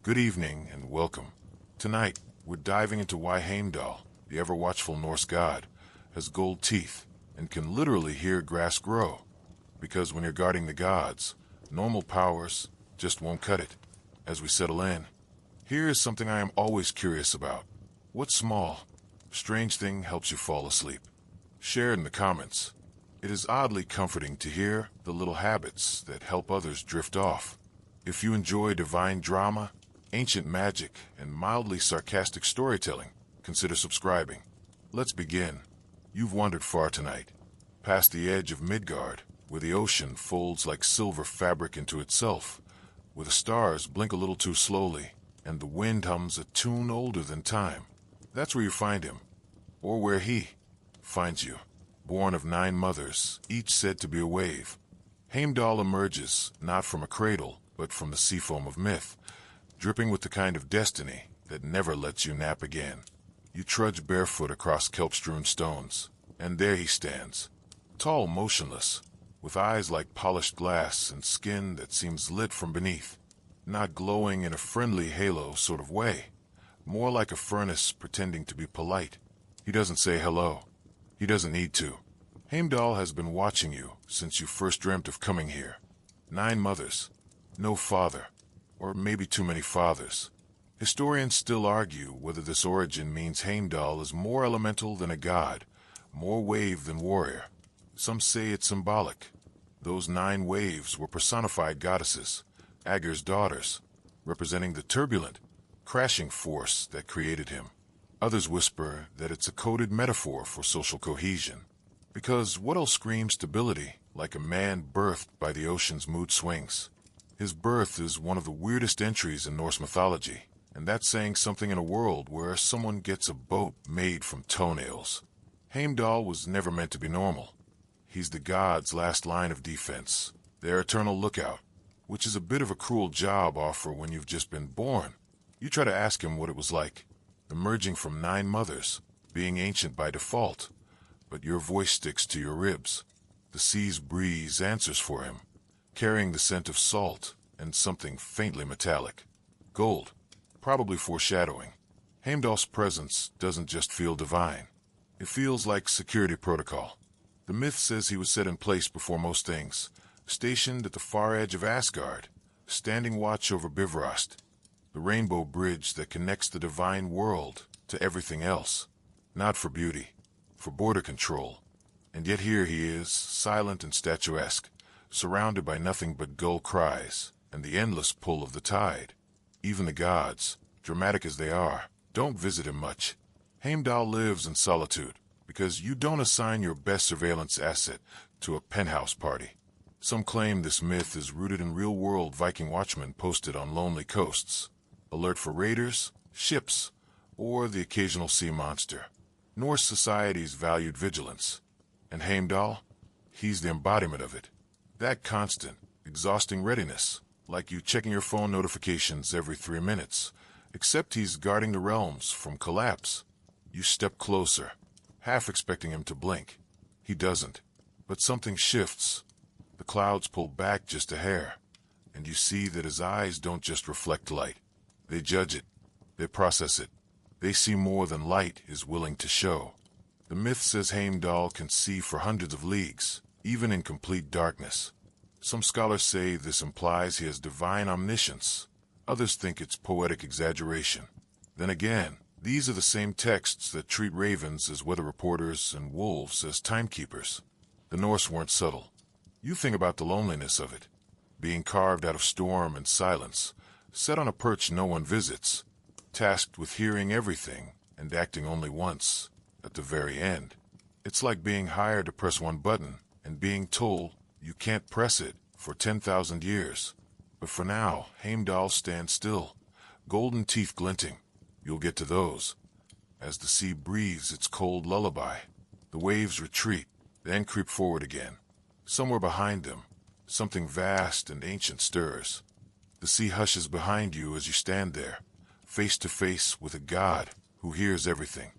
Good evening and welcome. Tonight, we're diving into why Heimdall, the ever-watchful Norse god, has gold teeth and can literally hear grass grow. Because when you're guarding the gods, normal powers just won't cut it. As we settle in, here is something I am always curious about. What small, strange thing helps you fall asleep? Share it in the comments. It is oddly comforting to hear the little habits that help others drift off. If you enjoy divine drama, ancient magic, and mildly sarcastic storytelling, consider subscribing. Let's begin. You've wandered far tonight, past the edge of Midgard, where the ocean folds like silver fabric into itself, where the stars blink a little too slowly, and the wind hums a tune older than time. That's where you find him, or where he finds you. Born of 9 mothers, each said to be a wave, Heimdall emerges not from a cradle, but from the sea foam of myth, dripping with the kind of destiny that never lets you nap again. You trudge barefoot across kelp-strewn stones, and there he stands, tall, motionless, with eyes like polished glass and skin that seems lit from beneath, not glowing in a friendly halo sort of way, more like a furnace pretending to be polite. He doesn't say hello. He doesn't need to. Heimdall has been watching you since you first dreamt of coming here. 9 mothers, no father, or maybe too many fathers. Historians still argue whether this origin means Heimdall is more elemental than a god, more wave than warrior. Some say it's symbolic. Those 9 waves were personified goddesses, Aegir's daughters, representing the turbulent, crashing force that created him. Others whisper that it's a coded metaphor for social cohesion, because what else screams stability like a man birthed by the ocean's mood swings? His birth is one of the weirdest entries in Norse mythology, and that's saying something in a world where someone gets a boat made from toenails. Heimdall was never meant to be normal. He's the gods' last line of defense, their eternal lookout, which is a bit of a cruel job offer when you've just been born. You try to ask him what it was like, emerging from 9 mothers, being ancient by default, but your voice sticks to your ribs. The sea's breeze answers for him, carrying the scent of salt and something faintly metallic. Gold, probably foreshadowing. Heimdall's presence doesn't just feel divine. It feels like security protocol. The myth says he was set in place before most things, stationed at the far edge of Asgard, standing watch over Bifröst, the rainbow bridge that connects the divine world to everything else. Not for beauty, for border control. And yet here he is, silent and statuesque, surrounded by nothing but gull cries and the endless pull of the tide. Even the gods, dramatic as they are, don't visit him much. Heimdall lives in solitude, because you don't assign your best surveillance asset to a penthouse party. Some claim this myth is rooted in real-world Viking watchmen posted on lonely coasts, alert for raiders, ships, or the occasional sea monster. Norse societies valued vigilance, and Heimdall, he's the embodiment of it. That constant, exhausting readiness, like you checking your phone notifications every 3 minutes, except he's guarding the realms from collapse. You step closer, half expecting him to blink. He doesn't, but something shifts. The clouds pull back just a hair, and you see that his eyes don't just reflect light. They judge it. They process it. They see more than light is willing to show. The myth says Heimdall can see for hundreds of leagues, even in complete darkness. Some scholars say this implies he has divine omniscience. Others think it's poetic exaggeration. Then again, these are the same texts that treat ravens as weather reporters and wolves as timekeepers. The Norse weren't subtle. You think about the loneliness of it, being carved out of storm and silence, set on a perch no one visits, tasked with hearing everything and acting only once, at the very end. It's like being hired to press one button and being told you can't press it for 10,000 years. But for now, Heimdall stands still, golden teeth glinting. You'll get to those. As the sea breathes its cold lullaby, the waves retreat, then creep forward again. Somewhere behind them, something vast and ancient stirs. The sea hushes behind you as you stand there, face to face with a god who hears everything.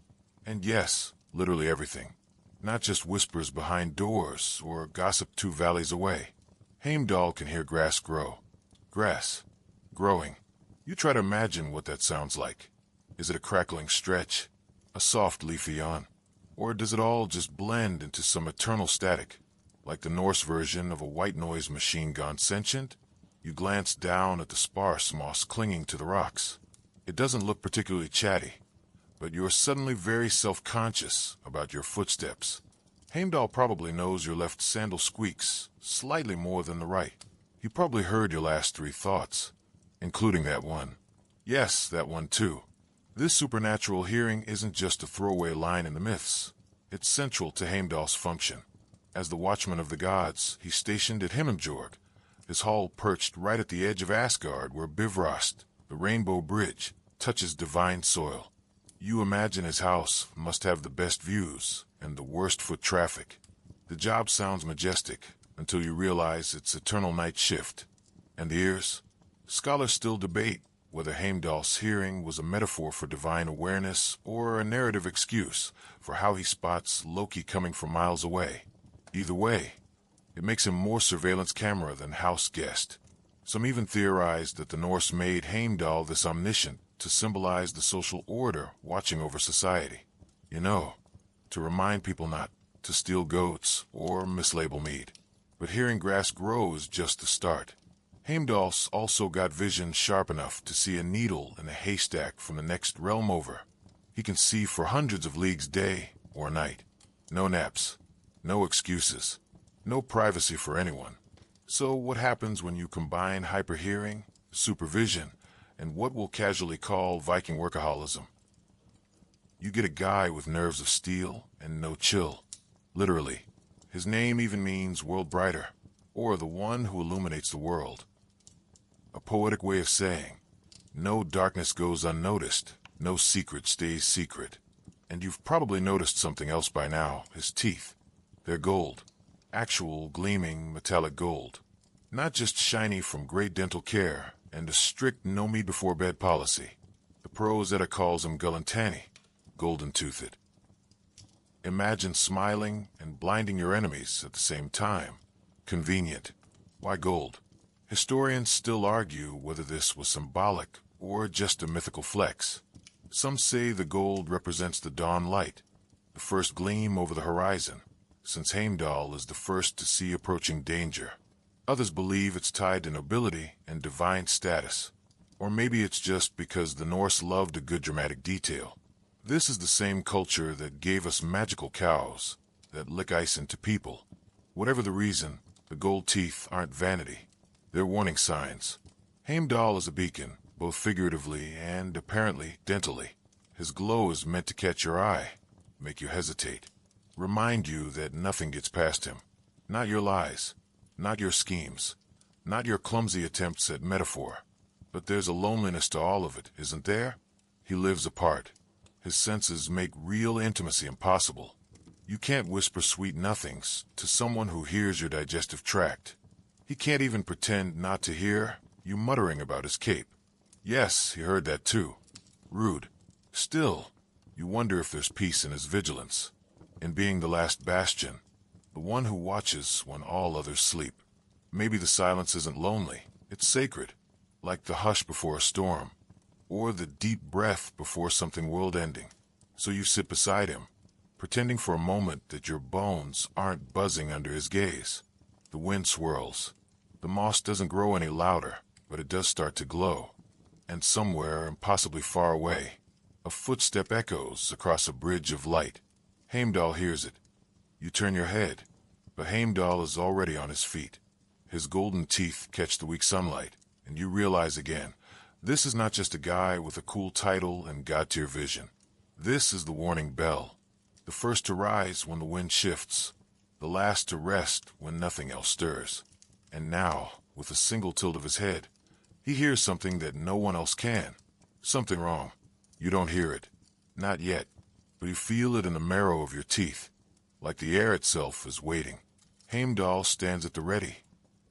And yes, literally everything. Not just whispers behind doors or gossip 2 valleys away. Heimdall can hear grass grow. Grass. Growing. You try to imagine what that sounds like. Is it a crackling stretch, a soft leafy yawn, or does it all just blend into some eternal static, like the Norse version of a white noise machine gone sentient? You glance down at the sparse moss clinging to the rocks. It doesn't look particularly chatty, but you're suddenly very self-conscious about your footsteps. Heimdall probably knows your left sandal squeaks slightly more than the right. He probably heard your last 3 thoughts, including that one. Yes, that one too. This supernatural hearing isn't just a throwaway line in the myths. It's central to Heimdall's function. As the watchman of the gods, he's stationed at Himmelsjord, his hall perched right at the edge of Asgard where Bifröst, the rainbow bridge, touches divine soil. You imagine his house must have the best views and the worst foot traffic. The job sounds majestic until you realize it's eternal night shift. And the ears? Scholars still debate whether Heimdall's hearing was a metaphor for divine awareness or a narrative excuse for how he spots Loki coming from miles away. Either way, it makes him more surveillance camera than house guest. Some even theorize that the Norse made Heimdall this omniscient to symbolize the social order watching over society. You know, to remind people not to steal goats or mislabel meat. But hearing grass grow is just the start. Heimdall's also got vision sharp enough to see a needle in a haystack from the next realm over. He can see for hundreds of leagues day or night. No naps, no excuses, no privacy for anyone. So what happens when you combine hyperhearing, supervision, and what we'll casually call Viking workaholism? You get a guy with nerves of steel and no chill. Literally. His name even means world brighter, or the one who illuminates the world. A poetic way of saying, no darkness goes unnoticed, no secret stays secret. And you've probably noticed something else by now, his teeth. They're gold. Actual, gleaming, metallic gold. Not just shiny from great dental care and a strict no-meat-before-bed policy. The prose editor calls him Gullantani, golden-toothed. Imagine smiling and blinding your enemies at the same time. Convenient. Why gold? Historians still argue whether this was symbolic or just a mythical flex. Some say the gold represents the dawn light, the first gleam over the horizon, since Heimdall is the first to see approaching danger. Others believe it's tied to nobility and divine status. Or maybe it's just because the Norse loved a good dramatic detail. This is the same culture that gave us magical cows that lick ice into people. Whatever the reason, the gold teeth aren't vanity. They're warning signs. Heimdall is a beacon, both figuratively and, apparently, dentally. His glow is meant to catch your eye, make you hesitate, remind you that nothing gets past him. Not your lies, not your schemes, not your clumsy attempts at metaphor. But there's a loneliness to all of it, isn't there? He lives apart. His senses make real intimacy impossible. You can't whisper sweet nothings to someone who hears your digestive tract. He can't even pretend not to hear you muttering about his cape. Yes, he heard that too. Rude. Still, you wonder if there's peace in his vigilance, in being the last bastion, the one who watches when all others sleep. Maybe the silence isn't lonely, it's sacred, like the hush before a storm, or the deep breath before something world-ending. So you sit beside him, pretending for a moment that your bones aren't buzzing under his gaze. The wind swirls. The moss doesn't grow any louder, but it does start to glow. And somewhere, impossibly far away, a footstep echoes across a bridge of light. Heimdall hears it. You turn your head, but Heimdall is already on his feet. His golden teeth catch the weak sunlight, and you realize again, this is not just a guy with a cool title and god-tier vision. This is the warning bell. The first to rise when the wind shifts, the last to rest when nothing else stirs. And now, with a single tilt of his head, he hears something that no one else can. Something wrong. You don't hear it. Not yet. But you feel it in the marrow of your teeth, like the air itself is waiting. Heimdall stands at the ready,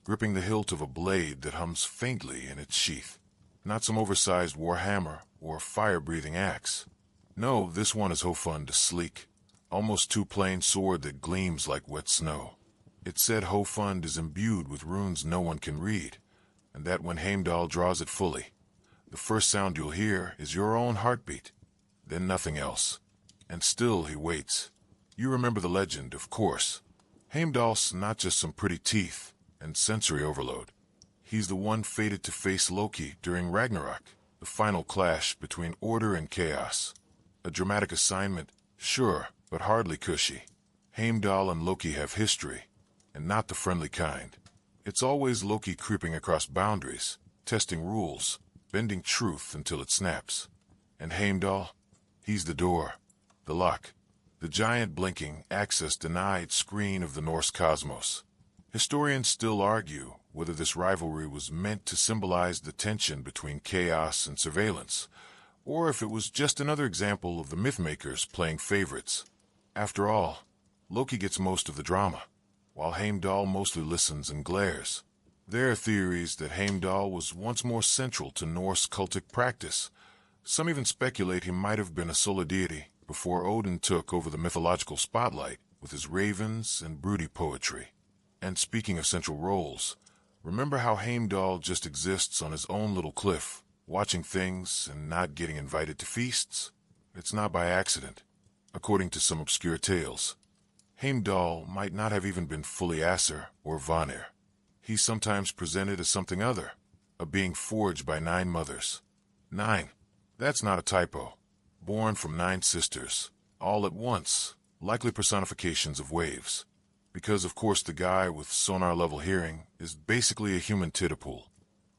gripping the hilt of a blade that hums faintly in its sheath. Not some oversized war hammer or fire-breathing axe. No, this one is Hofund, a sleek, almost too plain sword that gleams like wet snow. It's said Hofund is imbued with runes no one can read, and that when Heimdall draws it fully, The first sound you'll hear is your own heartbeat, then nothing else. And still he waits. You remember the legend, of course. Heimdall's not just some pretty teeth and sensory overload. He's the one fated to face Loki during Ragnarok, the final clash between order and chaos. A dramatic assignment, sure, but hardly cushy. Heimdall and Loki have history, and not the friendly kind. It's always Loki creeping across boundaries, testing rules, bending truth until it snaps. And Heimdall, he's the door, the lock, the giant blinking, access denied screen of the Norse cosmos. Historians still argue whether this rivalry was meant to symbolize the tension between chaos and surveillance, or if it was just another example of the mythmakers playing favorites. After all, Loki gets most of the drama, while Heimdall mostly listens and glares. There are theories that Heimdall was once more central to Norse cultic practice. Some even speculate he might have been a solar deity before Odin took over the mythological spotlight with his ravens and broody poetry. And speaking of central roles, remember how Heimdall just exists on his own little cliff, watching things and not getting invited to feasts? It's not by accident. According to some obscure tales, Heimdall might not have even been fully Aesir or Vanir. He's sometimes presented as something other, a being forged by 9 mothers. 9. That's not a typo. Born from 9 sisters, all at once, likely personifications of waves. Because of course the guy with sonar-level hearing is basically a human titapool.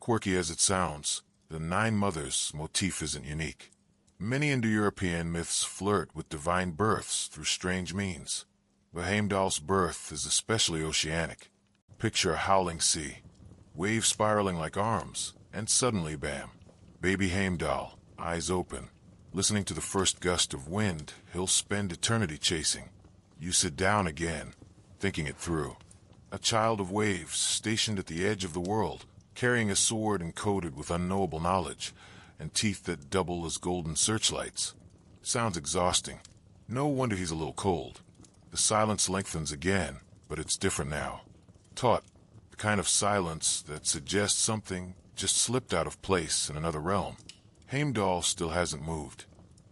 Quirky as it sounds, the 9 mothers motif isn't unique. Many Indo-European myths flirt with divine births through strange means. But Heimdall's birth is especially oceanic. Picture a howling sea, waves spiraling like arms, and suddenly, bam, baby Heimdall, eyes open. Listening to the first gust of wind he'll spend eternity chasing. You sit down again, thinking it through. A child of waves stationed at the edge of the world, carrying a sword encoded with unknowable knowledge, and teeth that double as golden searchlights. Sounds exhausting. No wonder he's a little cold. The silence lengthens again, but it's different now. Taut, the kind of silence that suggests something just slipped out of place in another realm. Heimdall still hasn't moved.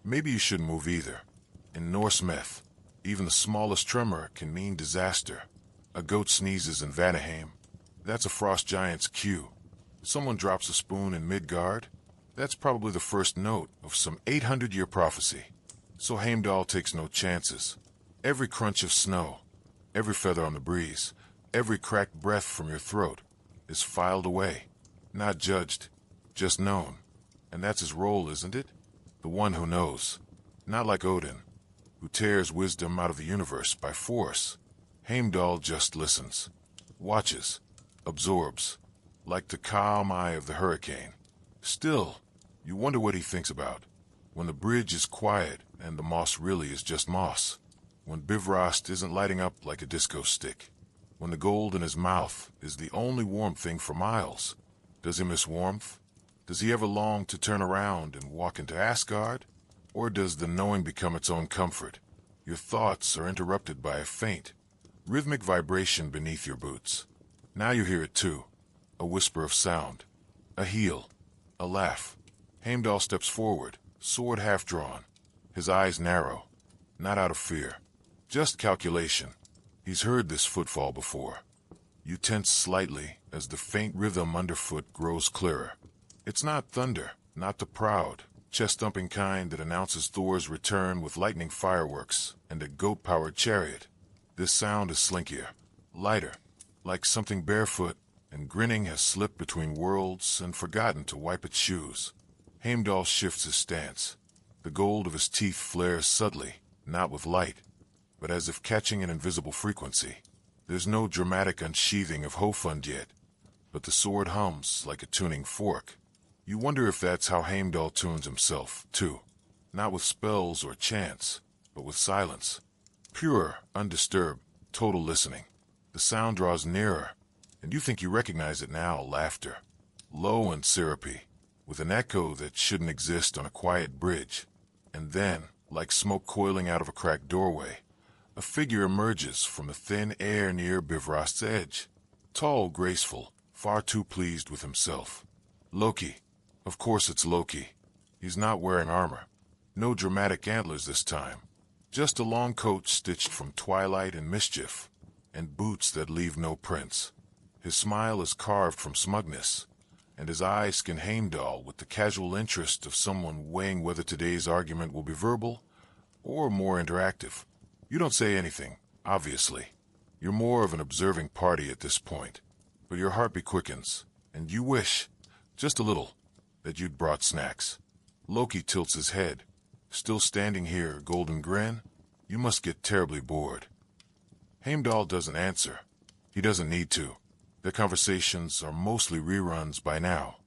Maybe you shouldn't move either. In Norse myth, even the smallest tremor can mean disaster. A goat sneezes in Vanaheim. That's a frost giant's cue. Someone drops a spoon in Midgard. That's probably the first note of some 800-year prophecy. So Heimdall takes no chances. Every crunch of snow, every feather on the breeze, every cracked breath from your throat is filed away. Not judged, just known. And that's his role, isn't it? The one who knows. Not like Odin, who tears wisdom out of the universe by force. Heimdall just listens, watches, absorbs, like the calm eye of the hurricane. Still, you wonder what he thinks about. When the bridge is quiet and the moss really is just moss. When Bifröst isn't lighting up like a disco stick. When the gold in his mouth is the only warm thing for miles. Does he miss warmth? Does he ever long to turn around and walk into Asgard? Or does the knowing become its own comfort? Your thoughts are interrupted by a faint, rhythmic vibration beneath your boots. Now you hear it too. A whisper of sound. A heel. A laugh. Heimdall steps forward, sword half drawn. His eyes narrow. Not out of fear. Just calculation. He's heard this footfall before. You tense slightly as the faint rhythm underfoot grows clearer. It's not thunder, not the proud, chest-thumping kind that announces Thor's return with lightning fireworks and a goat-powered chariot. This sound is slinkier, lighter, like something barefoot and grinning has slipped between worlds and forgotten to wipe its shoes. Heimdall shifts his stance. The gold of his teeth flares subtly, not with light, but as if catching an invisible frequency. There's no dramatic unsheathing of Hofund yet, but the sword hums like a tuning fork. You wonder if that's how Heimdall tunes himself, too. Not with spells or chants, but with silence. Pure, undisturbed, total listening. The sound draws nearer, and you think you recognize it now, laughter. Low and syrupy, with an echo that shouldn't exist on a quiet bridge. And then, like smoke coiling out of a cracked doorway, a figure emerges from the thin air near Bifröst's edge. Tall, graceful, far too pleased with himself. Loki, Of course it's Loki. He's not wearing armor. No dramatic antlers this time. Just a long coat stitched from twilight and mischief, and boots that leave no prints. His smile is carved from smugness, and his eyes scan Heimdall with the casual interest of someone weighing whether today's argument will be verbal or more interactive. You don't say anything, obviously. You're more of an observing party at this point, but your heartbeat quickens, and you wish, just a little, that you'd brought snacks. Loki tilts his head. Still standing here, golden grin? You must get terribly bored. Heimdall doesn't answer. He doesn't need to. Their conversations are mostly reruns by now.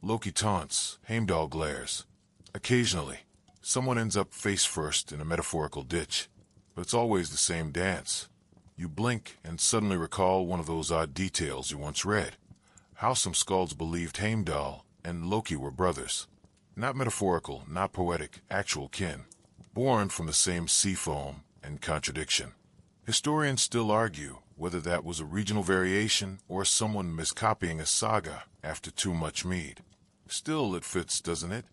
Loki taunts, Heimdall glares. Occasionally, someone ends up face first in a metaphorical ditch, but it's always the same dance. You blink and suddenly recall one of those odd details you once read. How some skalds believed Heimdall and Loki were brothers. Not metaphorical, not poetic, actual kin. Born from the same sea foam and contradiction. Historians still argue whether that was a regional variation or someone miscopying a saga after too much mead. Still, it fits, doesn't it?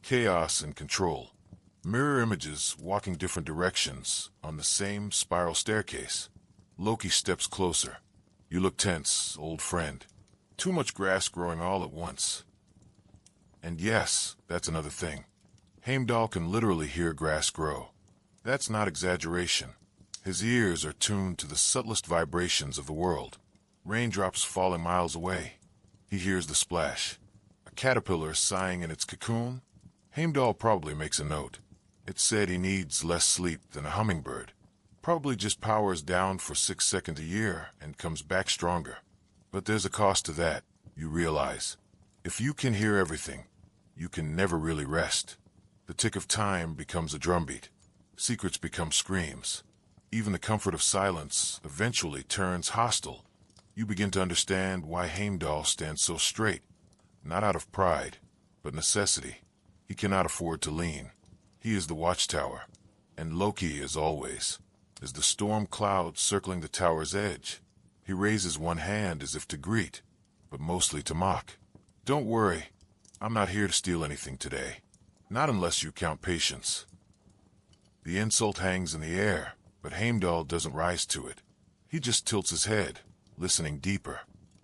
Chaos and control. Mirror images walking different directions on the same spiral staircase. Loki steps closer. You look tense, old friend. Too much grass growing all at once. And yes, that's another thing. Heimdall can literally hear grass grow. That's not exaggeration. His ears are tuned to the subtlest vibrations of the world. Raindrops falling miles away. He hears the splash. A caterpillar sighing in its cocoon. Heimdall probably makes a note. It's said he needs less sleep than a hummingbird. Probably just powers down for 6 seconds a year and comes back stronger. But there's a cost to that, you realize. If you can hear everything, you can never really rest. The tick of time becomes a drumbeat. Secrets become screams. Even the comfort of silence eventually turns hostile. You begin to understand why Heimdall stands so straight. Not out of pride, but necessity. He cannot afford to lean. He is the watchtower. And Loki, as always, is the storm cloud circling the tower's edge. He raises one hand as if to greet, but mostly to mock. Don't worry, I'm not here to steal anything today. Not unless you count patience. The insult hangs in the air, but Heimdall doesn't rise to it. He just tilts his head, listening deeper.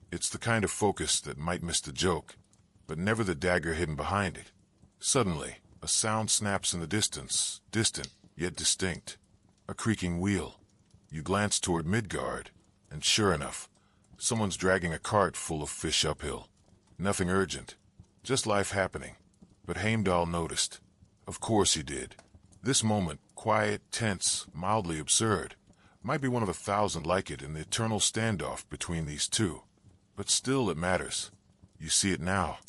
It's the kind of focus that might miss the joke, but never the dagger hidden behind it. Suddenly, a sound snaps in the distance, distant, yet distinct. A creaking wheel. You glance toward Midgard, and sure enough, someone's dragging a cart full of fish uphill. Nothing urgent, just life happening. But Heimdall noticed. Of course he did. This moment, quiet, tense, mildly absurd, might be one of 1,000 like it in the eternal standoff between these two. But still it matters. You see it now.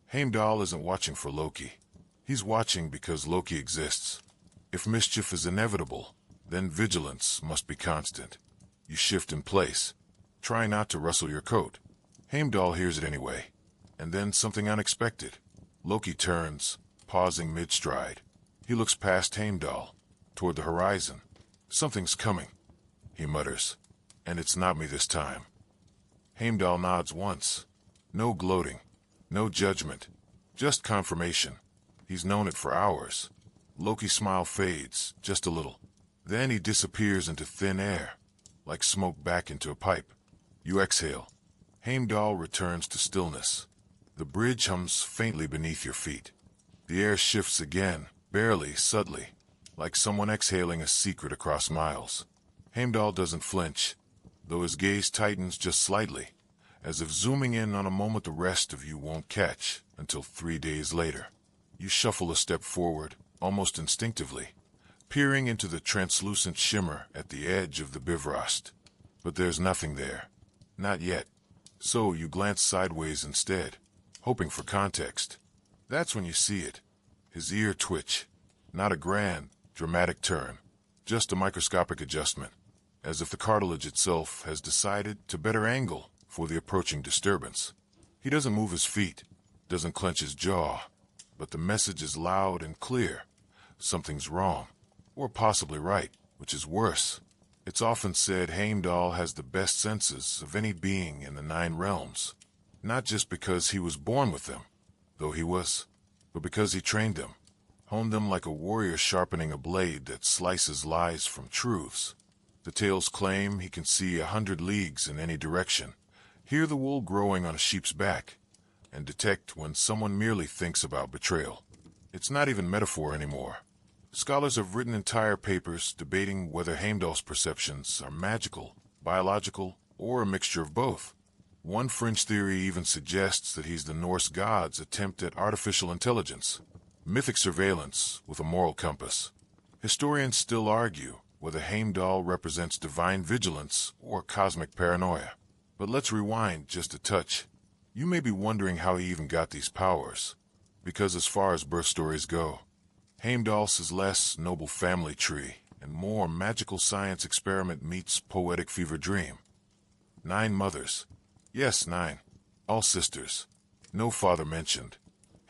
Heimdall isn't watching for Loki. He's watching because Loki exists. If mischief is inevitable, then vigilance must be constant. You shift in place. Try not to rustle your coat. Heimdall hears it anyway. And then something unexpected. Loki turns, pausing mid-stride. He looks past Heimdall, toward the horizon. Something's coming, he mutters. And it's not me this time. Heimdall nods once. No gloating, no judgment, just confirmation. He's known it for hours. Loki's smile fades, just a little. Then he disappears into thin air, like smoke back into a pipe. You exhale. Heimdall returns to stillness. The bridge hums faintly beneath your feet. The air shifts again, barely, subtly, like someone exhaling a secret across miles. Heimdall doesn't flinch, though his gaze tightens just slightly, as if zooming in on a moment the rest of you won't catch until 3 days later. You shuffle a step forward, almost instinctively, peering into the translucent shimmer at the edge of the Bifröst. But there's nothing there. Not yet. So you glance sideways instead, hoping for context. That's when you see it. His ear twitch. Not a grand, dramatic turn. Just a microscopic adjustment, as if the cartilage itself has decided to better angle for the approaching disturbance. He doesn't move his feet, doesn't clench his jaw, but the message is loud and clear. Something's wrong, or possibly right, which is worse. It's often said Heimdall has the best senses of any being in the 9 realms, not just because he was born with them, though he was, but because he trained them, honed them like a warrior sharpening a blade that slices lies from truths. The tales claim he can see 100 leagues in any direction, hear the wool growing on a sheep's back, and detect when someone merely thinks about betrayal. It's not even metaphor anymore. Scholars have written entire papers debating whether Heimdall's perceptions are magical, biological, or a mixture of both. One fringe theory even suggests that he's the Norse gods' attempt at artificial intelligence, mythic surveillance with a moral compass. Historians still argue whether Heimdall represents divine vigilance or cosmic paranoia. But let's rewind just a touch. You may be wondering how he even got these powers, because as far as birth stories go, Heimdall's less noble family tree and more magical science experiment meets poetic fever dream. 9 mothers. Yes, 9. All sisters. No father mentioned.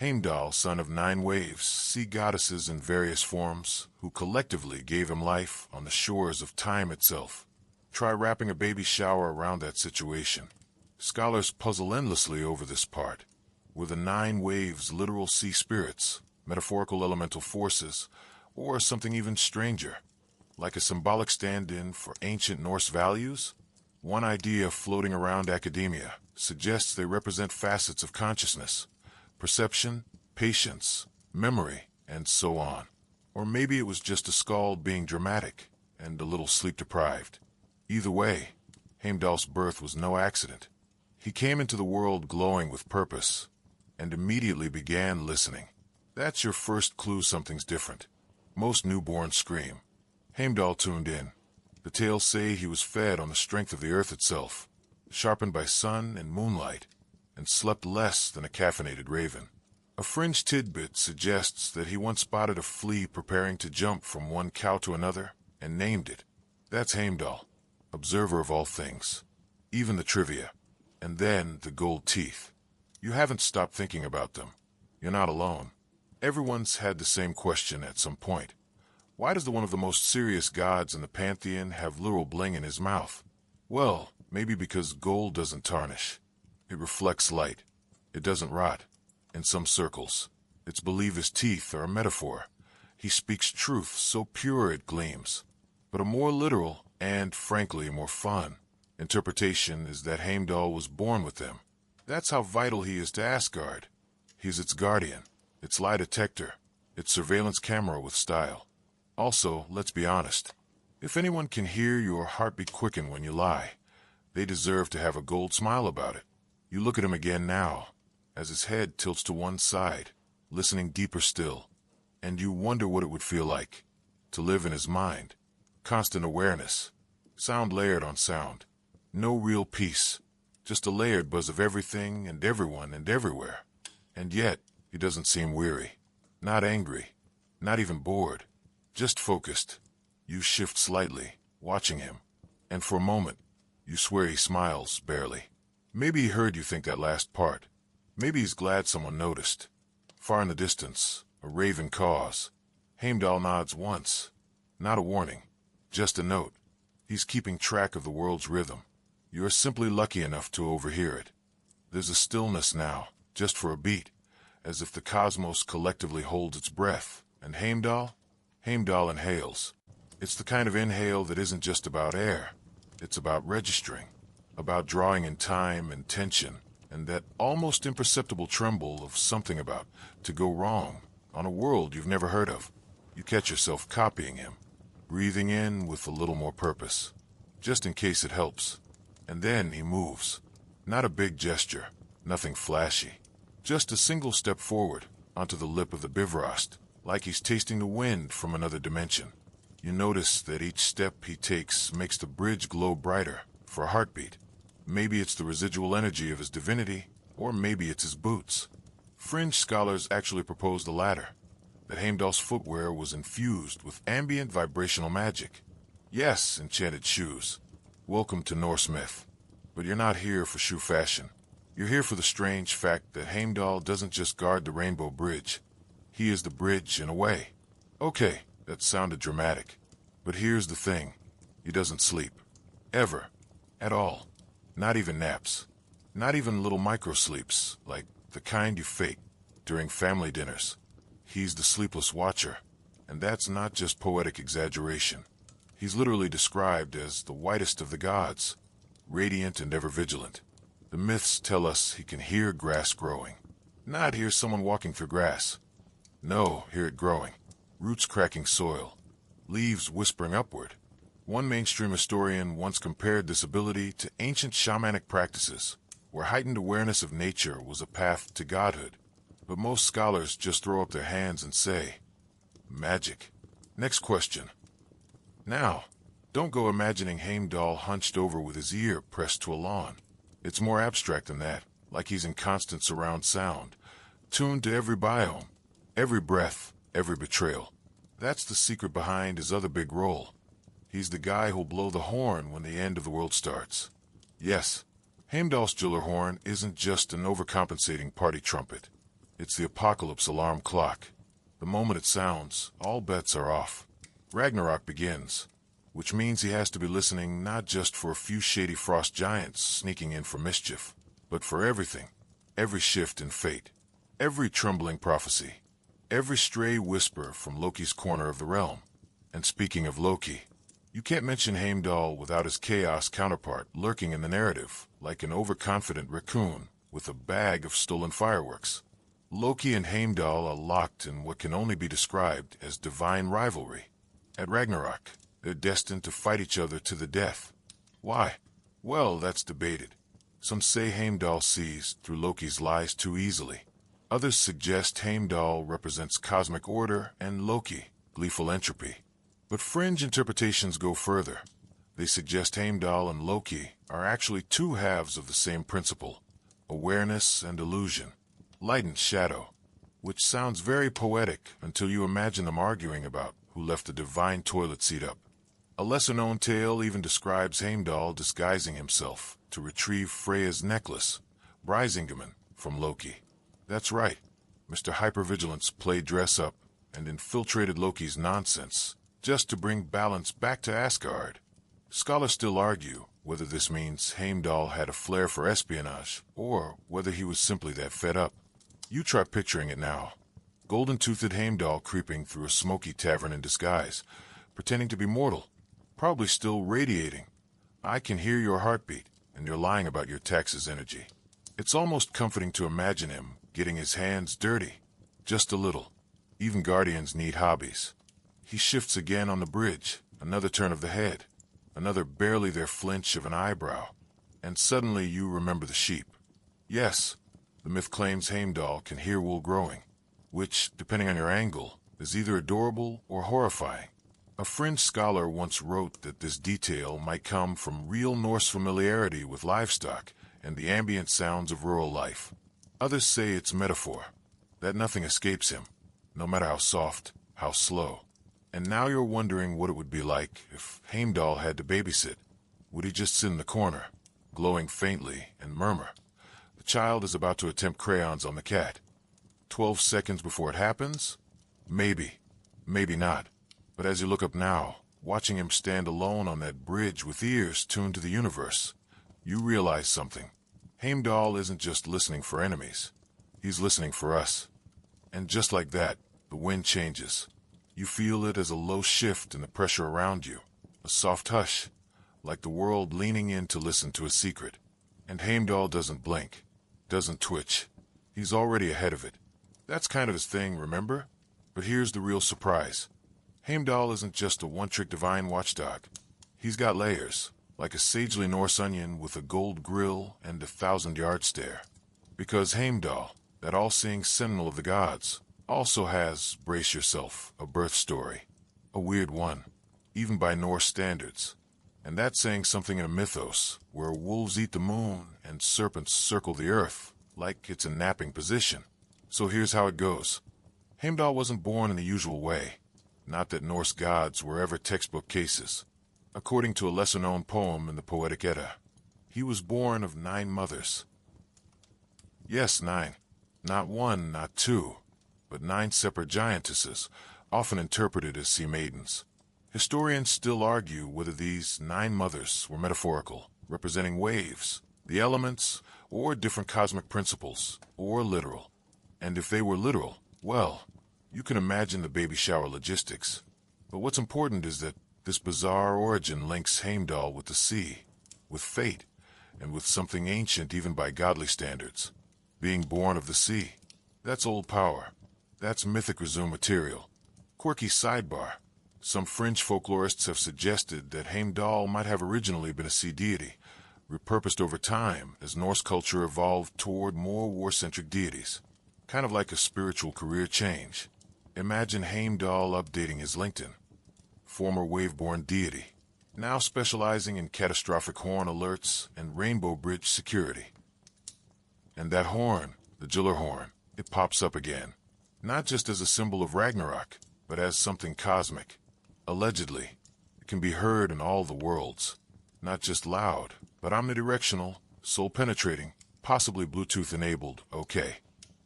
Heimdall, son of 9 waves, sea goddesses in various forms, who collectively gave him life on the shores of time itself. Try wrapping a baby shower around that situation. Scholars puzzle endlessly over this part. Were the 9 waves literal sea spirits, metaphorical elemental forces, or something even stranger, like a symbolic stand-in for ancient Norse values? One idea floating around academia suggests they represent facets of consciousness, perception, patience, memory, and so on. Or maybe it was just a skald being dramatic and a little sleep-deprived. Either way, Heimdall's birth was no accident. He came into the world glowing with purpose and immediately began listening. That's your first clue something's different. Most newborns scream. Heimdall tuned in. The tales say he was fed on the strength of the earth itself, sharpened by sun and moonlight, and slept less than a caffeinated raven. A fringe tidbit suggests that he once spotted a flea preparing to jump from one cow to another and named it. That's Heimdall, observer of all things, even the trivia. And then the gold teeth. You haven't stopped thinking about them. You're not alone. Everyone's had the same question at some point. Why does one of the most serious gods in the pantheon have literal bling in his mouth? Well, maybe because gold doesn't tarnish. It reflects light. It doesn't rot. In some circles, it's believed his teeth are a metaphor. He speaks truth so pure it gleams. But a more literal, and frankly more fun, interpretation is that Heimdall was born with them. That's how vital he is to Asgard. He's its guardian, its lie detector, its surveillance camera with style. Also, let's be honest. If anyone can hear your heartbeat quicken when you lie, they deserve to have a gold smile about it. You look at him again now, as his head tilts to one side, listening deeper still, and you wonder what it would feel like to live in his mind. Constant awareness, sound layered on sound. No real peace, just a layered buzz of everything and everyone and everywhere. And yet, he doesn't seem weary, not angry, not even bored, just focused. You shift slightly, watching him, and for a moment, you swear he smiles, barely. Maybe he heard you think that last part. Maybe he's glad someone noticed. Far in the distance, a raven caws. Heimdall nods once. Not a warning, just a note. He's keeping track of the world's rhythm. You're simply lucky enough to overhear it. There's a stillness now, just for a beat, as if the cosmos collectively holds its breath. And Heimdall inhales. It's the kind of inhale that isn't just about air. It's about registering, about drawing in time and tension, and that almost imperceptible tremble of something about to go wrong on a world you've never heard of. You catch yourself copying him, breathing in with a little more purpose, just in case it helps. And then he moves. Not a big gesture, nothing flashy. Just a single step forward, onto the lip of the Bifröst, like he's tasting the wind from another dimension. You notice that each step he takes makes the bridge glow brighter, for a heartbeat. Maybe it's the residual energy of his divinity, or maybe it's his boots. Fringe scholars actually propose the latter, that Heimdall's footwear was infused with ambient vibrational magic. Yes, enchanted shoes. Welcome to Norse myth. But you're not here for shoe fashion. You're here for the strange fact that Heimdall doesn't just guard the Rainbow Bridge. He is the bridge in a way. Okay, that sounded dramatic. But here's the thing. He doesn't sleep. Ever. At all. Not even naps. Not even little micro-sleeps, like the kind you fake during family dinners. He's the sleepless watcher, and that's not just poetic exaggeration. He's literally described as the whitest of the gods, radiant and ever vigilant. The myths tell us he can hear grass growing. Not hear someone walking through grass. No, hear it growing. Roots cracking soil. Leaves whispering upward. One mainstream historian once compared this ability to ancient shamanic practices, where heightened awareness of nature was a path to godhood. But most scholars just throw up their hands and say, magic. Next question. Now, don't go imagining Heimdall hunched over with his ear pressed to a lawn. It's more abstract than that, like he's in constant surround sound, tuned to every biome, every breath, every betrayal. That's the secret behind his other big role. He's the guy who'll blow the horn when the end of the world starts. Yes, Heimdall's horn isn't just an overcompensating party trumpet. It's the apocalypse alarm clock. The moment it sounds, all bets are off. Ragnarok begins, which means he has to be listening not just for a few shady frost giants sneaking in for mischief, but for everything, every shift in fate, every trembling prophecy, every stray whisper from Loki's corner of the realm. And speaking of Loki, you can't mention Heimdall without his chaos counterpart lurking in the narrative, like an overconfident raccoon with a bag of stolen fireworks. Loki and Heimdall are locked in what can only be described as divine rivalry. At Ragnarok, they're destined to fight each other to the death. Why? Well, that's debated. Some say Heimdall sees through Loki's lies too easily. Others suggest Heimdall represents cosmic order and Loki, gleeful entropy. But fringe interpretations go further. They suggest Heimdall and Loki are actually two halves of the same principle, awareness and illusion, light and shadow, which sounds very poetic until you imagine them arguing about who left the divine toilet seat up. A lesser-known tale even describes Heimdall disguising himself to retrieve Freya's necklace, Brisingamen, from Loki. That's right, Mr. Hypervigilance played dress-up and infiltrated Loki's nonsense just to bring balance back to Asgard. Scholars still argue whether this means Heimdall had a flair for espionage or whether he was simply that fed up. You try picturing it now. Golden-toothed Heimdall creeping through a smoky tavern in disguise, pretending to be mortal, probably still radiating. I can hear your heartbeat, and you're lying about your taxes energy. It's almost comforting to imagine him getting his hands dirty, just a little. Even guardians need hobbies. He shifts again on the bridge, another turn of the head, another barely there flinch of an eyebrow, and suddenly you remember the sheep. Yes, the myth claims Heimdall can hear wool growing, which, depending on your angle, is either adorable or horrifying. A fringe scholar once wrote that this detail might come from real Norse familiarity with livestock and the ambient sounds of rural life. Others say it's metaphor, that nothing escapes him, no matter how soft, how slow. And now you're wondering what it would be like if Heimdall had to babysit. Would he just sit in the corner, glowing faintly, and murmur, "The child is about to attempt crayons on the cat." 12 seconds before it happens? Maybe. Maybe not. But as you look up now, watching him stand alone on that bridge with ears tuned to the universe, you realize something. Heimdall isn't just listening for enemies. He's listening for us. And just like that, the wind changes. You feel it as a low shift in the pressure around you, a soft hush, like the world leaning in to listen to a secret. And Heimdall doesn't blink, doesn't twitch. He's already ahead of it. That's kind of his thing, remember? But here's the real surprise. Heimdall isn't just a one-trick divine watchdog. He's got layers, like a sagely Norse onion with a gold grill and a 1,000-yard stare. Because Heimdall, that all-seeing sentinel of the gods, also has, brace yourself, a birth story. A weird one, even by Norse standards. And that's saying something in a mythos where wolves eat the moon and serpents circle the earth, like it's a napping position. So here's how it goes. Heimdall wasn't born in the usual way. Not that Norse gods were ever textbook cases. According to a lesser-known poem in the Poetic Edda, he was born of 9 mothers. Yes, 9. Not 1, not 2, but 9 separate giantesses, often interpreted as sea maidens. Historians still argue whether these 9 mothers were metaphorical, representing waves, the elements, or different cosmic principles, or literal. And if they were literal, well, you can imagine the baby shower logistics. But what's important is that this bizarre origin links Heimdall with the sea, with fate, and with something ancient even by godly standards. Being born of the sea. That's old power. That's mythic resume material. Quirky sidebar. Some fringe folklorists have suggested that Heimdall might have originally been a sea deity, repurposed over time as Norse culture evolved toward more war-centric deities. Kind of like a spiritual career change. Imagine Heimdall updating his LinkedIn. Former wave-born deity, now specializing in catastrophic horn alerts and rainbow bridge security. And that horn, the Horn, it pops up again. Not just as a symbol of Ragnarok, but as something cosmic. Allegedly, it can be heard in all the worlds. Not just loud, but omnidirectional, soul-penetrating, possibly Bluetooth-enabled, okay.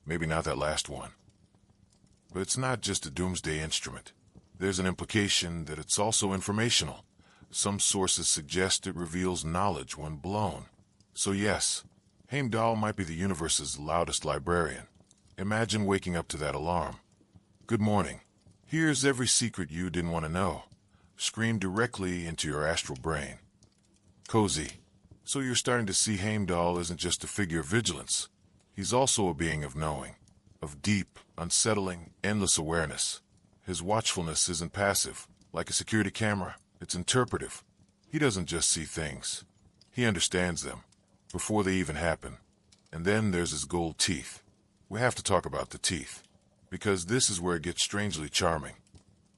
Maybe not that last one. But it's not just a doomsday instrument. There's an implication that it's also informational. Some sources suggest it reveals knowledge when blown. So yes, Heimdall might be the universe's loudest librarian. Imagine waking up to that alarm. Good morning. Here's every secret you didn't want to know. Screamed directly into your astral brain. Cozy. So you're starting to see Heimdall isn't just a figure of vigilance. He's also a being of knowing, of deep, unsettling, endless awareness. His watchfulness isn't passive, like a security camera. It's interpretive. He doesn't just see things. He understands them, before they even happen. And then there's his gold teeth. We have to talk about the teeth, because this is where it gets strangely charming.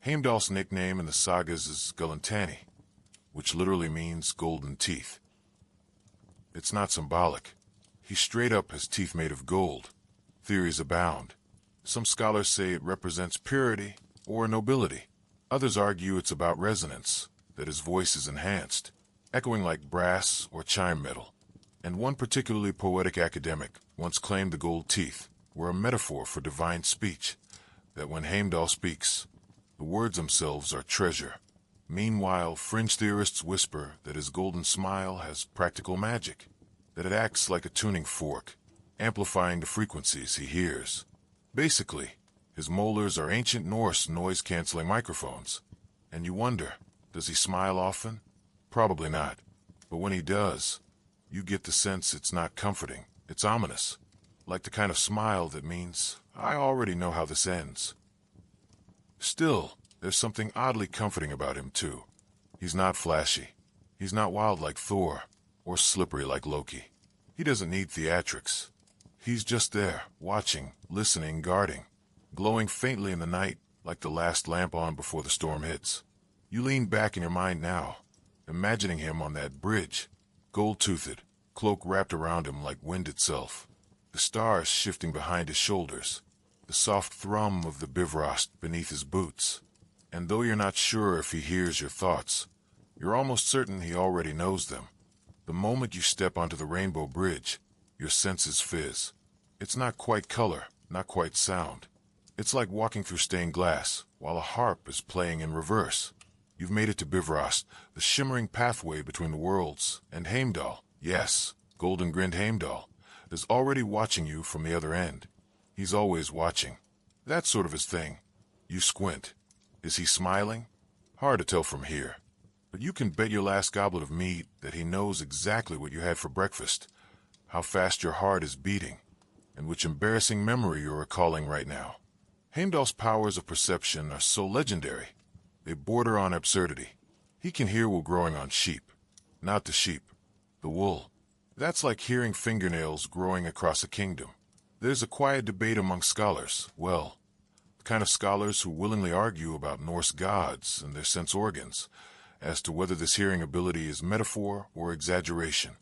Heimdall's nickname in the sagas is Gullantani, which literally means golden teeth. It's not symbolic. He straight up has teeth made of gold. Theories abound. Some scholars say it represents purity or nobility. Others argue it's about resonance, that his voice is enhanced, echoing like brass or chime metal. And one particularly poetic academic once claimed the gold teeth were a metaphor for divine speech, that when Heimdall speaks, the words themselves are treasure. Meanwhile, fringe theorists whisper that his golden smile has practical magic, that it acts like a tuning fork, amplifying the frequencies he hears. Basically, his molars are ancient Norse noise-canceling microphones. And you wonder, does he smile often? Probably not. But when he does, you get the sense it's not comforting, it's ominous. Like the kind of smile that means, I already know how this ends. Still, there's something oddly comforting about him, too. He's not flashy. He's not wild like Thor, or slippery like Loki. He doesn't need theatrics. He's just there, watching, listening, guarding, glowing faintly in the night like the last lamp on before the storm hits. You lean back in your mind now, imagining him on that bridge, gold-toothed, cloak wrapped around him like wind itself, the stars shifting behind his shoulders, the soft thrum of the Bifröst beneath his boots. And though you're not sure if he hears your thoughts, you're almost certain he already knows them. The moment you step onto the rainbow bridge, your senses fizz. It's not quite color, not quite sound. It's like walking through stained glass while a harp is playing in reverse. You've made it to Bifröst, the shimmering pathway between the worlds, and Heimdall, yes, golden-grinned Heimdall, is already watching you from the other end. He's always watching. That's sort of his thing. You squint. Is he smiling? Hard to tell from here. But you can bet your last goblet of meat that he knows exactly what you had for breakfast, how fast your heart is beating, and which embarrassing memory you're recalling right now. Heimdall's powers of perception are so legendary. They border on absurdity. He can hear wool growing on sheep. Not the sheep, the wool. That's like hearing fingernails growing across a kingdom. There's a quiet debate among scholars, well, the kind of scholars who willingly argue about Norse gods and their sense organs, as to whether this hearing ability is metaphor or exaggeration.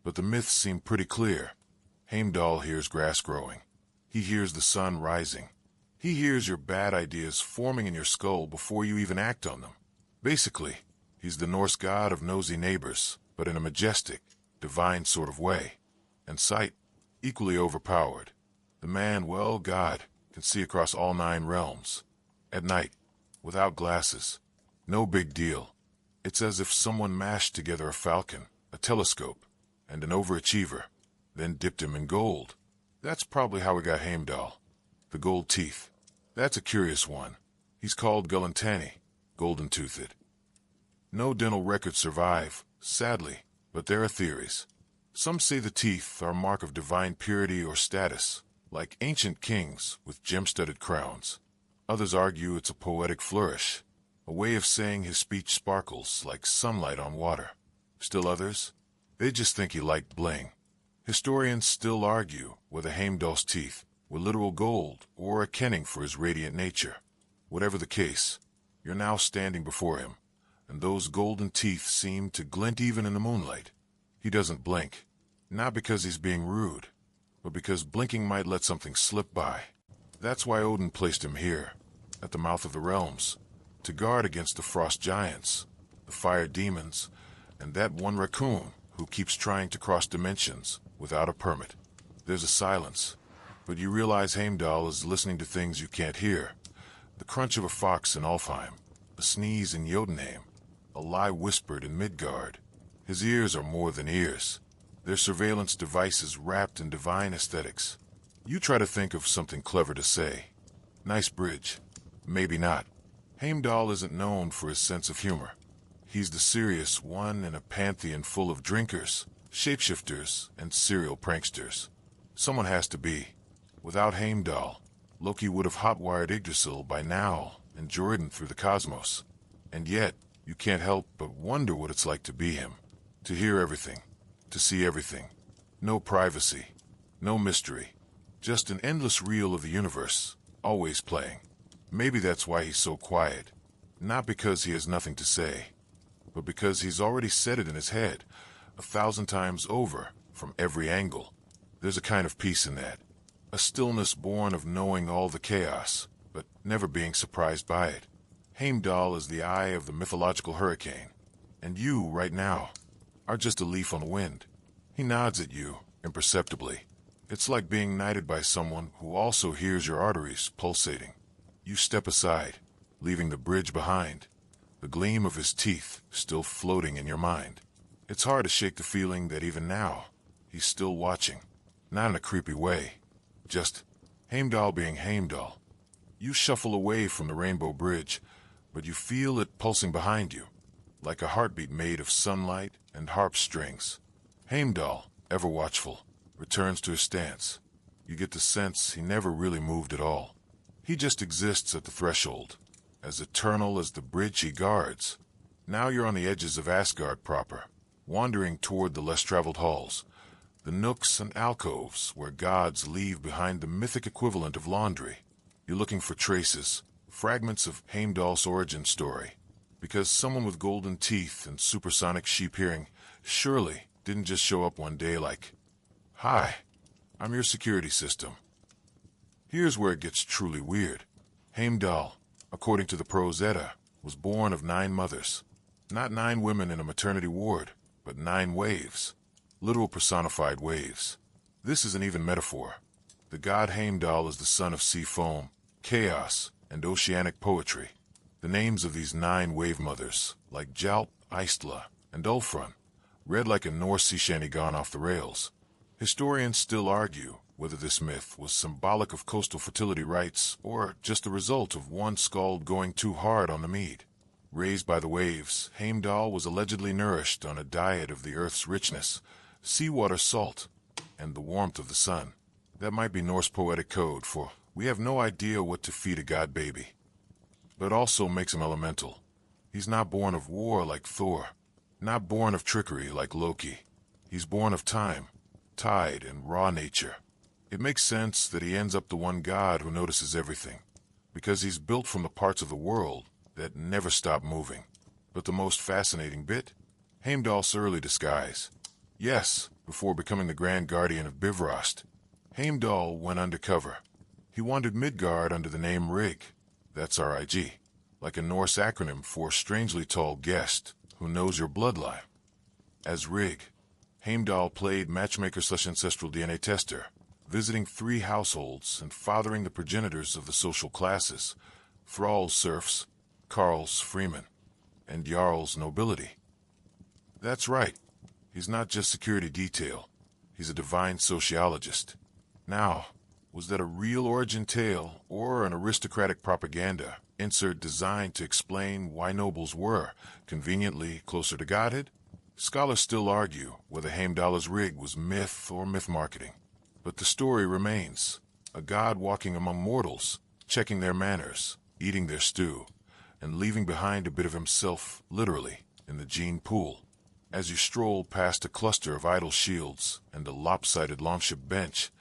But the myths seem pretty clear. Heimdall hears grass growing. He hears the sun rising. He hears your bad ideas forming in your skull before you even act on them. Basically, he's the Norse god of nosy neighbors, but in a majestic, divine sort of way. And sight, equally overpowered. The man, well, God, can see across all 9 realms. At night, without glasses. No big deal. It's as if someone mashed together a falcon, a telescope, and an overachiever, then dipped him in gold. That's probably how we got Heimdall. The gold teeth. That's a curious one. He's called Gullantani, golden-toothed. No dental records survive, sadly, but there are theories. Some say the teeth are a mark of divine purity or status, like ancient kings with gem-studded crowns. Others argue it's a poetic flourish, a way of saying his speech sparkles like sunlight on water. Still others, they just think he liked bling. Historians still argue whether Heimdall's teeth were literal gold or a kenning for his radiant nature. Whatever the case, you're now standing before him, and those golden teeth seem to glint even in the moonlight. He doesn't blink, not because he's being rude, but because blinking might let something slip by. That's why Odin placed him here, at the mouth of the realms, to guard against the frost giants, the fire demons, and that one raccoon who keeps trying to cross dimensions without a permit. There's a silence, but you realize Heimdall is listening to things you can't hear. The crunch of a fox in Alfheim, a sneeze in Jotunheim, a lie whispered in Midgard. His ears are more than ears. They're surveillance devices wrapped in divine aesthetics. You try to think of something clever to say. Nice bridge. Maybe not. Heimdall isn't known for his sense of humor. He's the serious one in a pantheon full of drinkers, shapeshifters, and serial pranksters. Someone has to be. Without Heimdall, Loki would have hotwired Yggdrasil by now and Jordan through the cosmos. And yet, you can't help but wonder what it's like to be him. To hear everything. To see everything. No privacy. No mystery. Just an endless reel of the universe, always playing. Maybe that's why he's so quiet. Not because he has nothing to say, but because he's already said it in his head 1,000 times over from every angle. There's a kind of peace in that. A stillness born of knowing all the chaos, but never being surprised by it. Heimdall is the eye of the mythological hurricane, and you, right now, are just a leaf on the wind. He nods at you, imperceptibly. It's like being knighted by someone who also hears your arteries pulsating. You step aside, leaving the bridge behind, the gleam of his teeth still floating in your mind. It's hard to shake the feeling that even now, he's still watching. Not in a creepy way, just Heimdall being Heimdall. You shuffle away from the Rainbow Bridge, but you feel it pulsing behind you, like a heartbeat made of sunlight and harp strings. Heimdall, ever watchful, returns to his stance. You get the sense he never really moved at all. He just exists at the threshold, as eternal as the bridge he guards. Now you're on the edges of Asgard proper, wandering toward the less-traveled halls, the nooks and alcoves where gods leave behind the mythic equivalent of laundry. You're looking for traces, fragments of Heimdall's origin story, because someone with golden teeth and supersonic sheep hearing surely didn't just show up one day like, "Hi, I'm your security system." Here's where it gets truly weird. Heimdall, according to the Prose Edda, was born of 9 mothers. Not 9 women in a maternity ward, but 9 waves. Literal personified waves. This isn't even metaphor. The god Heimdall is the son of sea foam, chaos, and oceanic poetry. The names of these 9 wave mothers, like Jalp, Istla, and Ulfrun, read like a Norse sea shanty gone off the rails. Historians still argue whether this myth was symbolic of coastal fertility rites or just the result of one skald going too hard on the mead. Raised by the waves, Heimdall was allegedly nourished on a diet of the earth's richness, seawater salt, and the warmth of the sun. That might be Norse poetic code for we have no idea what to feed a god baby. But also makes him elemental. He's not born of war like Thor, not born of trickery like Loki. He's born of time, tide, and raw nature. It makes sense that he ends up the one god who notices everything, because he's built from the parts of the world that never stop moving. But the most fascinating bit? Heimdall's early disguise. Yes, before becoming the Grand Guardian of Bifröst, Heimdall went undercover. He wandered Midgard under the name Rig, that's R-I-G, like a Norse acronym for strangely tall guest who knows your bloodline. As Rig, Heimdall played matchmaker/ancestral DNA tester, visiting 3 households and fathering the progenitors of the social classes, thralls serfs, carls freemen, and jarls nobility. That's right, he's not just security detail, he's a divine sociologist. Now, Was that a real origin tale or an aristocratic propaganda insert designed to explain why nobles were, conveniently, closer to godhood? Scholars still argue whether Heimdall's rig was myth or myth marketing. But the story remains. A god walking among mortals, checking their manners, eating their stew, and leaving behind a bit of himself, literally, in the gene pool. As you stroll past a cluster of idle shields and a lopsided longship bench,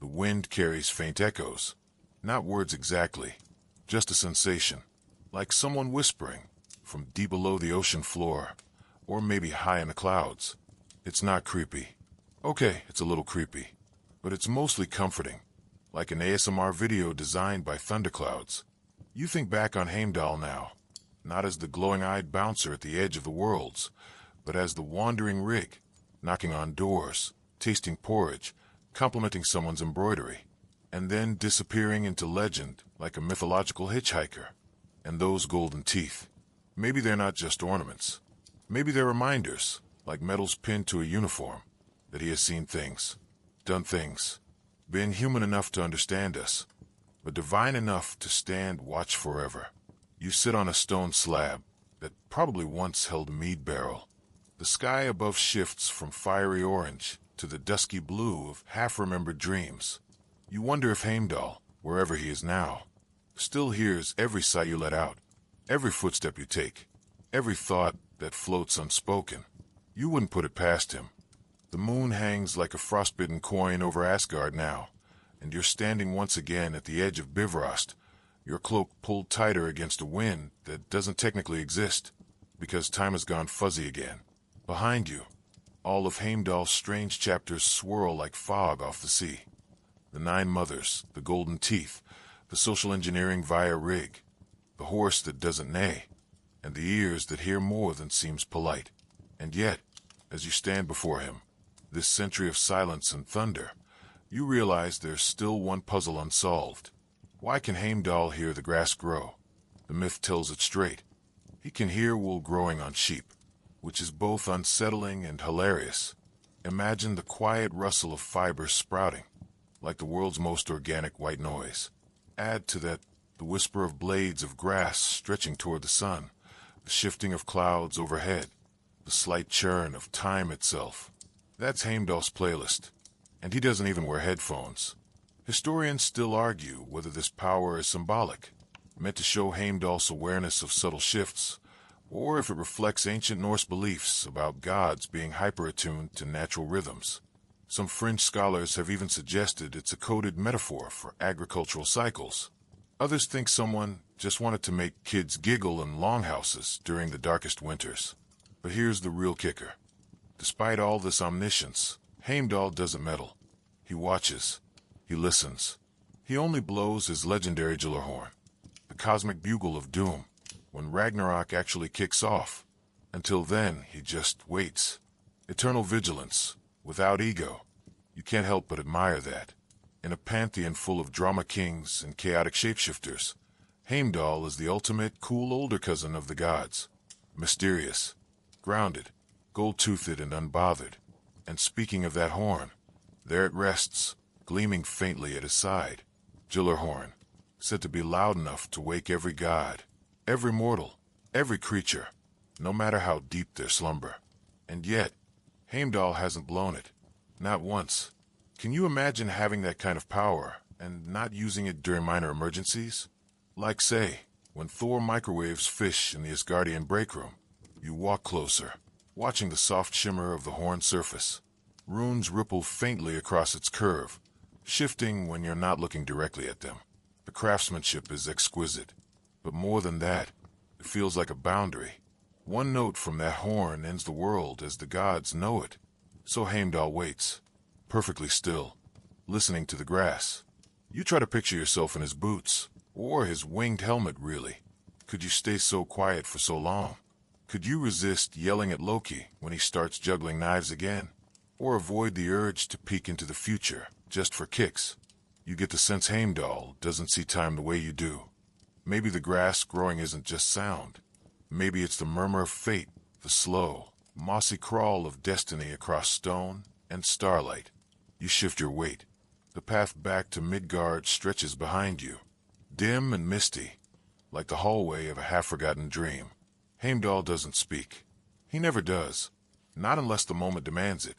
the wind carries faint echoes. Not words exactly, just a sensation, like someone whispering from deep below the ocean floor, or maybe high in the clouds. It's not creepy. Okay, it's a little creepy, but it's mostly comforting, like an ASMR video designed by thunderclouds. You think back on Heimdall now, not as the glowing-eyed bouncer at the edge of the worlds, but as the wandering rig, knocking on doors, tasting porridge, complimenting someone's embroidery, and then disappearing into legend like a mythological hitchhiker. And those golden teeth, maybe they're not just ornaments. Maybe they're reminders, like medals pinned to a uniform, that he has seen things, done things, been human enough to understand us, but divine enough to stand watch forever. You sit on a stone slab that probably once held a mead barrel. The sky above shifts from fiery orange to the dusky blue of half-remembered dreams. You wonder if Heimdall, wherever he is now, still hears every sigh you let out, every footstep you take, every thought that floats unspoken. You wouldn't put it past him. The moon hangs like a frostbitten coin over Asgard now, and you're standing once again at the edge of Bifröst, your cloak pulled tighter against a wind that doesn't technically exist, because time has gone fuzzy again. Behind you, all of Heimdall's strange chapters swirl like fog off the sea. The nine mothers, the golden teeth, the social engineering via rig, the horse that doesn't neigh, and the ears that hear more than seems polite. And yet, as you stand before him, this century of silence and thunder, you realize there's still one puzzle unsolved. Why can Heimdall hear the grass grow? The myth tells it straight. He can hear wool growing on sheep, which is both unsettling and hilarious. Imagine the quiet rustle of fibers sprouting, like the world's most organic white noise. Add to that the whisper of blades of grass stretching toward the sun, the shifting of clouds overhead, the slight churn of time itself. That's Heimdall's playlist, and he doesn't even wear headphones. Historians still argue whether this power is symbolic, meant to show Heimdall's awareness of subtle shifts, or if it reflects ancient Norse beliefs about gods being hyper-attuned to natural rhythms. Some fringe scholars have even suggested it's a coded metaphor for agricultural cycles. Others think someone just wanted to make kids giggle in longhouses during the darkest winters. But here's the real kicker. Despite all this omniscience, Heimdall doesn't meddle. He watches. He listens. He only blows his legendary Gjallarhorn, the cosmic bugle of doom, when Ragnarok actually kicks off. Until then, he just waits. Eternal vigilance, without ego. You can't help but admire that. In a pantheon full of drama kings and chaotic shapeshifters, Heimdall is the ultimate cool older cousin of the gods. Mysterious, grounded, gold-toothed and unbothered. And speaking of that horn, there it rests, gleaming faintly at his side. Gjallarhorn, said to be loud enough to wake every god, every mortal, every creature, no matter how deep their slumber. And yet, Heimdall hasn't blown it. Not once. Can you imagine having that kind of power and not using it during minor emergencies? Like, say, when Thor microwaves fish in the Asgardian break room. You walk closer, watching the soft shimmer of the horn's surface. Runes ripple faintly across its curve, shifting when you're not looking directly at them. The craftsmanship is exquisite. But more than that, it feels like a boundary. One note from that horn ends the world as the gods know it. So Heimdall waits, perfectly still, listening to the grass. You try to picture yourself in his boots, or his winged helmet, really. Could you stay so quiet for so long? Could you resist yelling at Loki when he starts juggling knives again? Or avoid the urge to peek into the future, just for kicks? You get the sense Heimdall doesn't see time the way you do. Maybe the grass growing isn't just sound. Maybe it's the murmur of fate, the slow, mossy crawl of destiny across stone and starlight. You shift your weight. The path back to Midgard stretches behind you, dim and misty, like the hallway of a half-forgotten dream. Heimdall doesn't speak. He never does, not unless the moment demands it.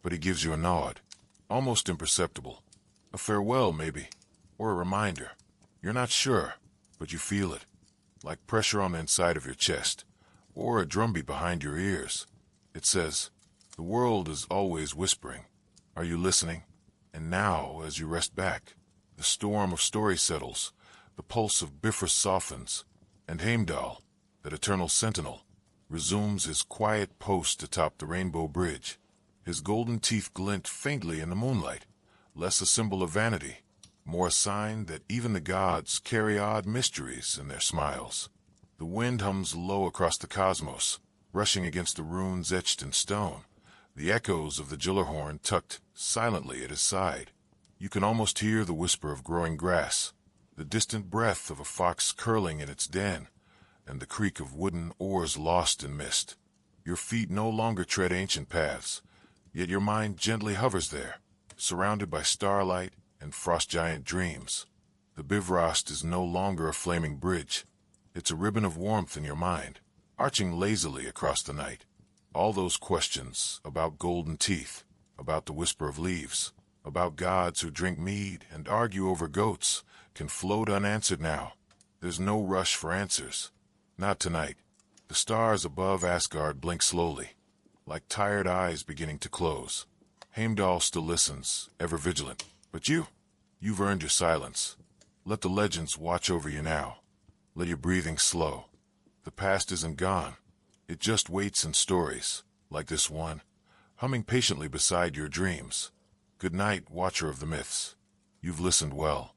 But he gives you a nod, almost imperceptible. A farewell, maybe, or a reminder. You're not sure, but you feel it, like pressure on the inside of your chest, or a drumbeat behind your ears. It says, the world is always whispering. Are you listening? And now, as you rest back, the storm of story settles, the pulse of Bifröst softens, and Heimdall, that eternal sentinel, resumes his quiet post atop the rainbow bridge. His golden teeth glint faintly in the moonlight, less a symbol of vanity, more a sign that even the gods carry odd mysteries in their smiles. The wind hums low across the cosmos, rushing against the runes etched in stone, the echoes of the Gyllerhorn tucked silently at his side. You can almost hear the whisper of growing grass, the distant breath of a fox curling in its den, and the creak of wooden oars lost in mist. Your feet no longer tread ancient paths, yet your mind gently hovers there, surrounded by starlight and frost-giant dreams. The Bifröst is no longer a flaming bridge. It's a ribbon of warmth in your mind, arching lazily across the night. All those questions about golden teeth, about the whisper of leaves, about gods who drink mead and argue over goats, can float unanswered now. There's no rush for answers. Not tonight. The stars above Asgard blink slowly, like tired eyes beginning to close. Heimdall still listens, ever vigilant. But you've earned your silence. Let the legends watch over you now. Let your breathing slow. The past isn't gone. It just waits in stories, like this one, humming patiently beside your dreams. Good night, watcher of the myths. You've listened well.